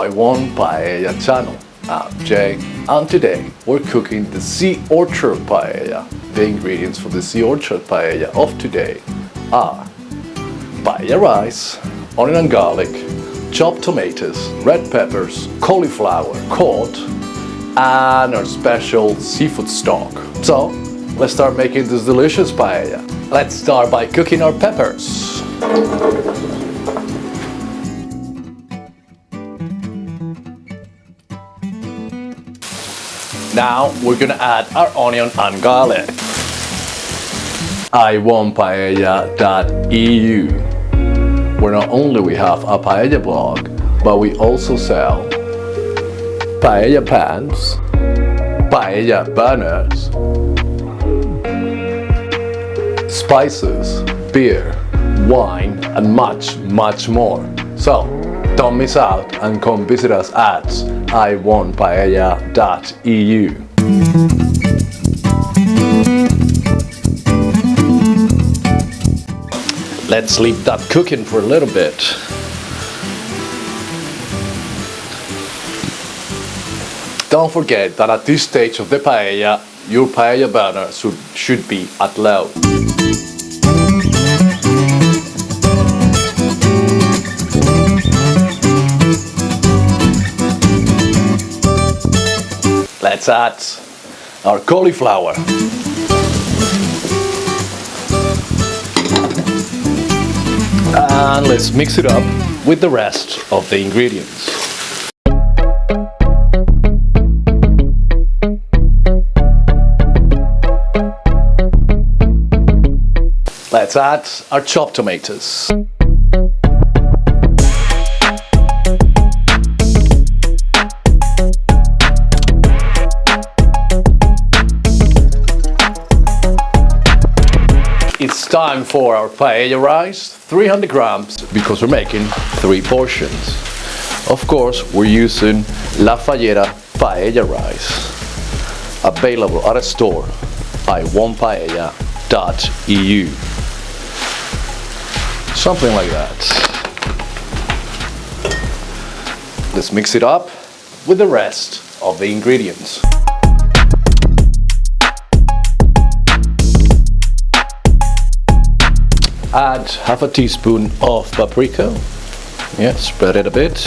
I1 Paella channel. I'm Jay, and today we're cooking the Sea Orchard Paella. The ingredients for the Sea Orchard Paella of today are paella rice, onion and garlic, chopped tomatoes, red peppers, cauliflower, cod, and our special seafood stock. So, let's start making this delicious paella. Let's start by cooking our peppers. Now we're gonna add our onion and garlic. I1paella.eu, where not only we have a paella blog, but we also sell paella pans, paella burners, spices, beer, wine, and much more. So don't miss out and come visit us at I1paella.eu. Let's leave that cooking for a little bit. Don't forget that at this stage of the paella, your paella burner should be at low. Let's add our cauliflower. And let's mix it up with the rest of the ingredients. Let's add our chopped tomatoes. It's time for our paella rice, 300 grams, because we're making 3 portions. Of course, we're using La Fallera paella rice, available at a store, I1paella.eu. Something like that. Let's mix it up with the rest of the ingredients. Add half a teaspoon of paprika. Yeah, spread it a bit.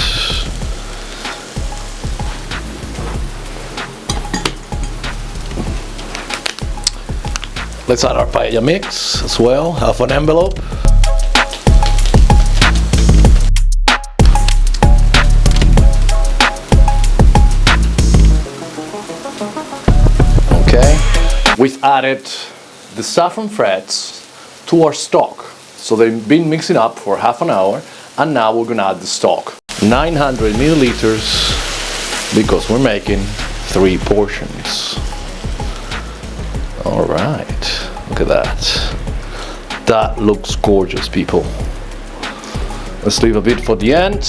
Let's add our paella mix as well, half an envelope. Okay, we've added the saffron threads to our stock. So they've been mixing up for half an hour, and now we're gonna add the stock. 900 milliliters, because we're making 3 portions. All right, look at that. That looks gorgeous, people. Let's leave a bit for the end.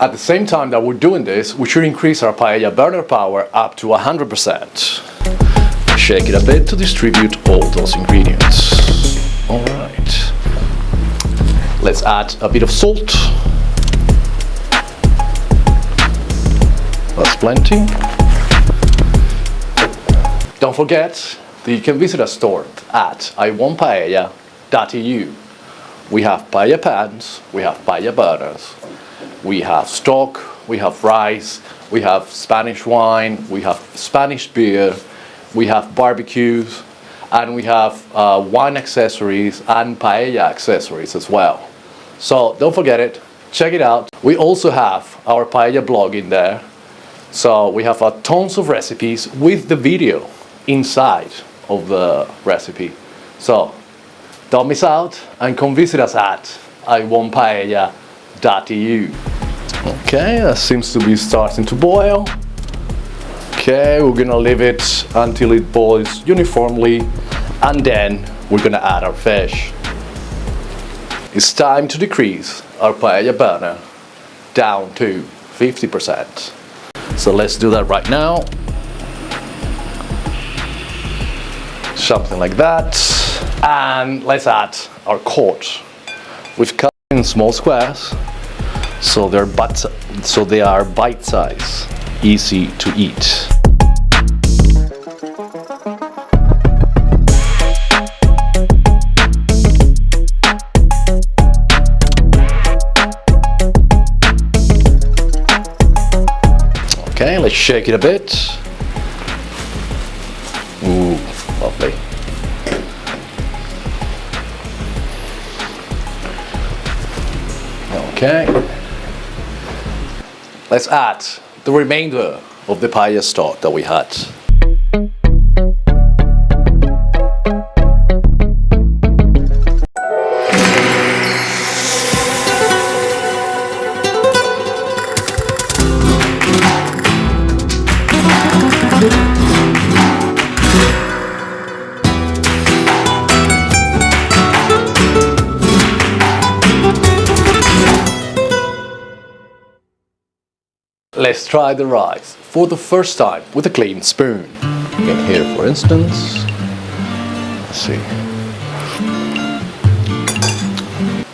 At the same time that we're doing this, we should increase our paella burner power up to 100%. Shake it a bit to distribute all those ingredients. All right. Let's add a bit of salt. That's plenty. Don't forget that you can visit our store at I1paella.eu. We have paella pans, we have paella burners, we have stock, we have rice, we have Spanish wine, we have Spanish beer, we have barbecues, and we have wine accessories and paella accessories as well. So don't forget it, check it out. We also have our paella blog in there. So we have tons of recipes with the video inside of the recipe. So don't miss out and come visit us at I1paella.eu. Okay, that seems to be starting to boil. Okay, we're gonna leave it until it boils uniformly, and then we're gonna add our fish. It's time to decrease our paella burner down to 50%. So let's do that right now. Something like that. And let's add our cod. We've cut in small squares. So they are bite size, easy to eat. Okay, let's shake it a bit. Ooh, lovely. Okay. Let's add the remainder of the paella stock that we had. Let's try the rice for the first time with a clean spoon. In here, for instance, let's see.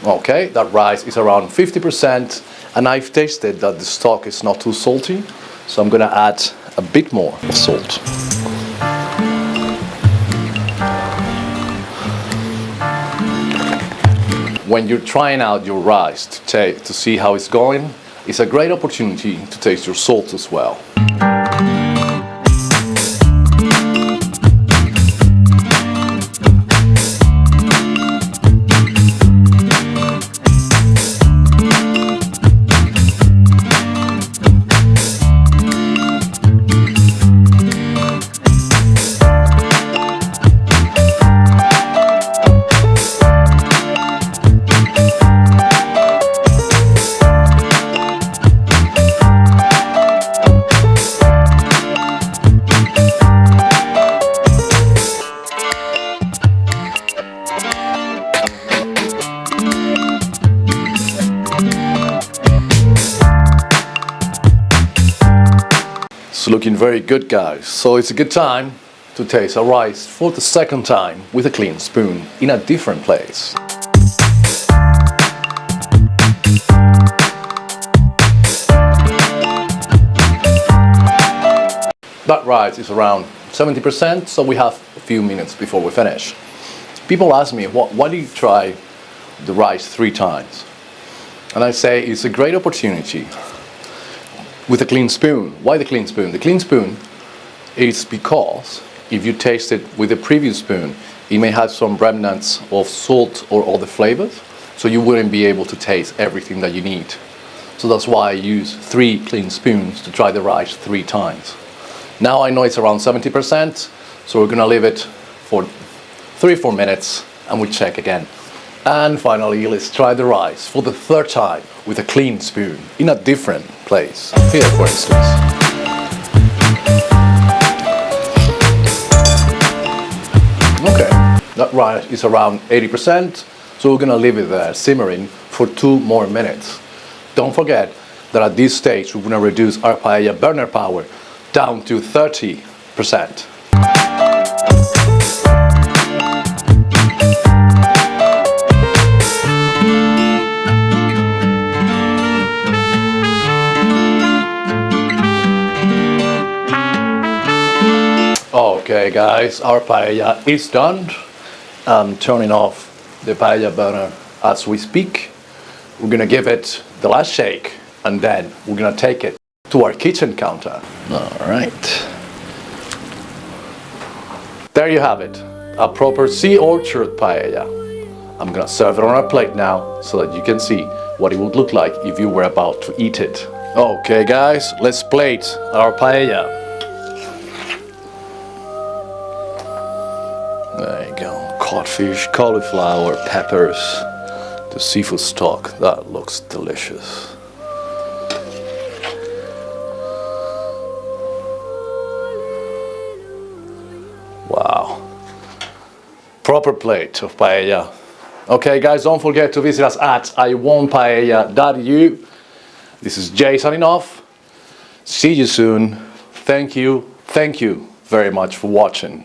Okay, that rice is around 50%, and I've tasted that the stock is not too salty, so I'm gonna add a bit more of salt. When you're trying out your rice to see how it's going, it's a great opportunity to taste your salt as well. It's looking very good, guys. So it's a good time to taste our rice for the second time with a clean spoon in a different place. That rice is around 70%, so we have a few minutes before we finish. People ask me, why do you try the rice 3 times? And I say it's a great opportunity with a clean spoon. Why the clean spoon? The clean spoon is because if you taste it with the previous spoon, it may have some remnants of salt or other flavors, so you wouldn't be able to taste everything that you need. So that's why I use 3 clean spoons to try the rice 3 times. Now I know it's around 70%, so we're gonna leave it for 3-4 minutes and we check again. And finally, let's try the rice for the 3rd time with a clean spoon in a different place. Here, for instance. Okay, that rice is around 80%, so we're gonna leave it there simmering for 2 more minutes. Don't forget that at this stage, we're gonna reduce our paella burner power down to 30%. Okay guys, our paella is done. I'm turning off the paella burner as we speak. We're gonna give it the last shake and then we're gonna take it to our kitchen counter. Alright. There you have it, a proper Sea Orchard Paella. I'm gonna serve it on our plate now so that you can see what it would look like if you were about to eat it. Okay guys, let's plate our paella. There you go, codfish, cauliflower, peppers, the seafood stock. That looks delicious. Wow, proper plate of paella. Okay guys, don't forget to visit us at iwantpaella.eu. This is Jay signing off. See you soon. Thank you very much for watching.